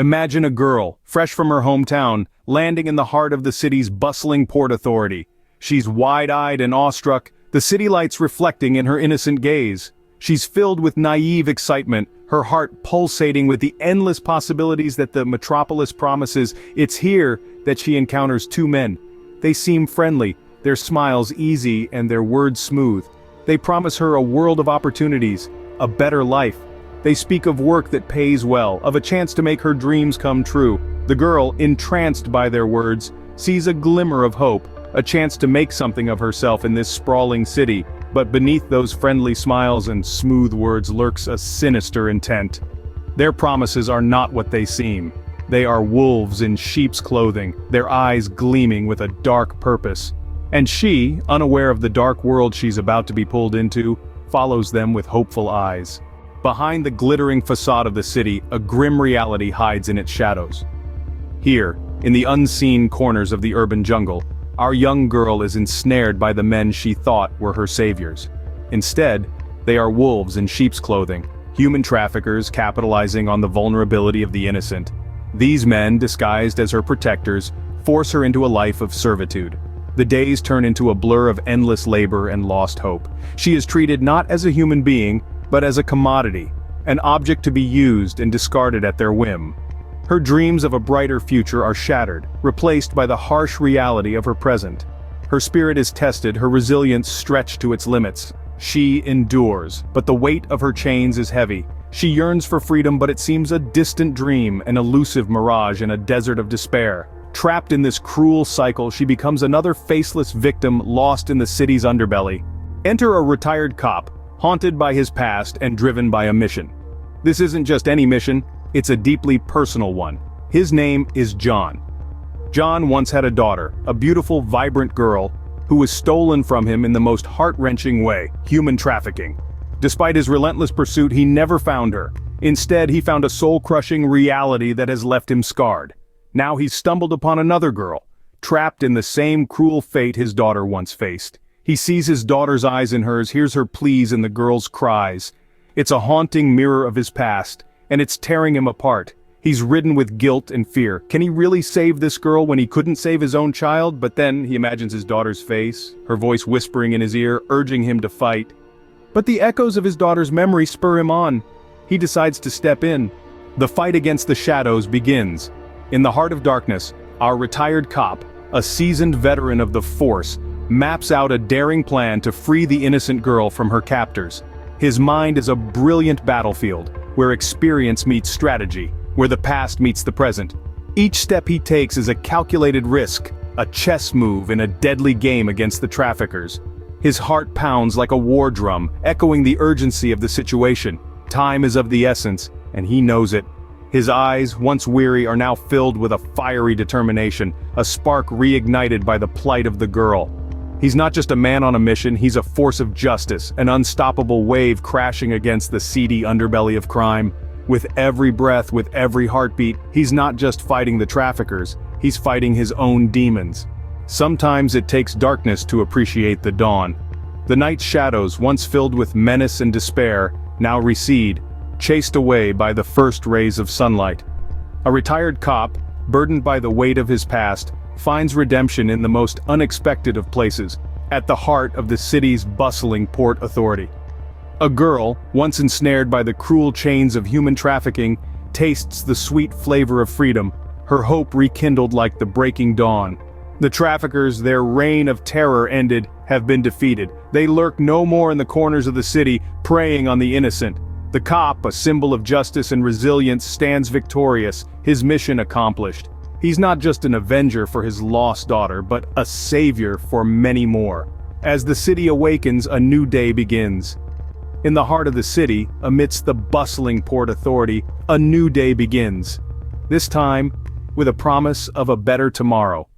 Imagine a girl, fresh from her hometown, landing in the heart of the city's bustling port authority. She's wide-eyed and awestruck, the city lights reflecting in her innocent gaze. She's filled with naive excitement, her heart pulsating with the endless possibilities that the metropolis promises. It's here that she encounters two men. They seem friendly, their smiles easy and their words smooth. They promise her a world of opportunities, a better life. They speak of work that pays well, of a chance to make her dreams come true. The girl, entranced by their words, sees a glimmer of hope, a chance to make something of herself in this sprawling city. But beneath those friendly smiles and smooth words lurks a sinister intent. Their promises are not what they seem. They are wolves in sheep's clothing, their eyes gleaming with a dark purpose. And she, unaware of the dark world she's about to be pulled into, follows them with hopeful eyes. Behind the glittering facade of the city, a grim reality hides in its shadows. Here, in the unseen corners of the urban jungle, our young girl is ensnared by the men she thought were her saviors. Instead, they are wolves in sheep's clothing, human traffickers capitalizing on the vulnerability of the innocent. These men, disguised as her protectors, force her into a life of servitude. The days turn into a blur of endless labor and lost hope. She is treated not as a human being, but as a commodity, an object to be used and discarded at their whim. Her dreams of a brighter future are shattered, replaced by the harsh reality of her present. Her spirit is tested, her resilience stretched to its limits. She endures, but the weight of her chains is heavy. She yearns for freedom, but it seems a distant dream, an elusive mirage in a desert of despair. Trapped in this cruel cycle, she becomes another faceless victim lost in the city's underbelly. Enter a retired cop, haunted by his past and driven by a mission. This isn't just any mission, it's a deeply personal one. His name is John. John once had a daughter, a beautiful, vibrant girl, who was stolen from him in the most heart-wrenching way, human trafficking. Despite his relentless pursuit, he never found her. Instead, he found a soul-crushing reality that has left him scarred. Now he's stumbled upon another girl, trapped in the same cruel fate his daughter once faced. He sees his daughter's eyes in hers, hears her pleas and the girl's cries. It's a haunting mirror of his past, and it's tearing him apart. He's ridden with guilt and fear. Can he really save this girl when he couldn't save his own child? But then he imagines his daughter's face, her voice whispering in his ear, urging him to fight. But the echoes of his daughter's memory spur him on. He decides to step in. The fight against the shadows begins. In the heart of darkness, our retired cop, a seasoned veteran of the force, maps out a daring plan to free the innocent girl from her captors. His mind is a brilliant battlefield, where experience meets strategy, where the past meets the present. Each step he takes is a calculated risk, a chess move in a deadly game against the traffickers. His heart pounds like a war drum, echoing the urgency of the situation. Time is of the essence, and he knows it. His eyes, once weary, are now filled with a fiery determination, a spark reignited by the plight of the girl. He's not just a man on a mission, he's a force of justice, an unstoppable wave crashing against the seedy underbelly of crime. With every breath, with every heartbeat, he's not just fighting the traffickers, he's fighting his own demons. Sometimes it takes darkness to appreciate the dawn. The night's shadows, once filled with menace and despair, now recede, chased away by the first rays of sunlight. A retired cop, burdened by the weight of his past, finds redemption in the most unexpected of places, at the heart of the city's bustling port authority. A girl, once ensnared by the cruel chains of human trafficking, tastes the sweet flavor of freedom, her hope rekindled like the breaking dawn. The traffickers, their reign of terror ended, have been defeated. They lurk no more in the corners of the city, preying on the innocent. The cop, a symbol of justice and resilience, stands victorious, his mission accomplished. He's not just an avenger for his lost daughter, but a savior for many more. As the city awakens, a new day begins. In the heart of the city, amidst the bustling port authority, a new day begins. This time, with a promise of a better tomorrow.